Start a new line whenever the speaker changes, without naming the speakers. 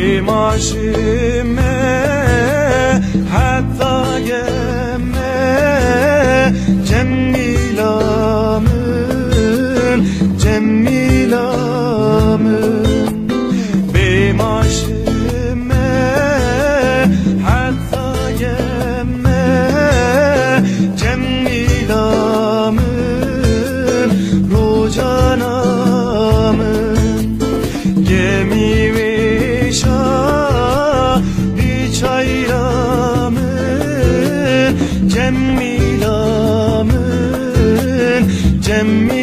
بماشمه حتی گمه cemmilamın cemmilamın bemaşime hatta gemme cemmilamın rucanamın gemi veşa biçayramın cemmilamın cemmilamın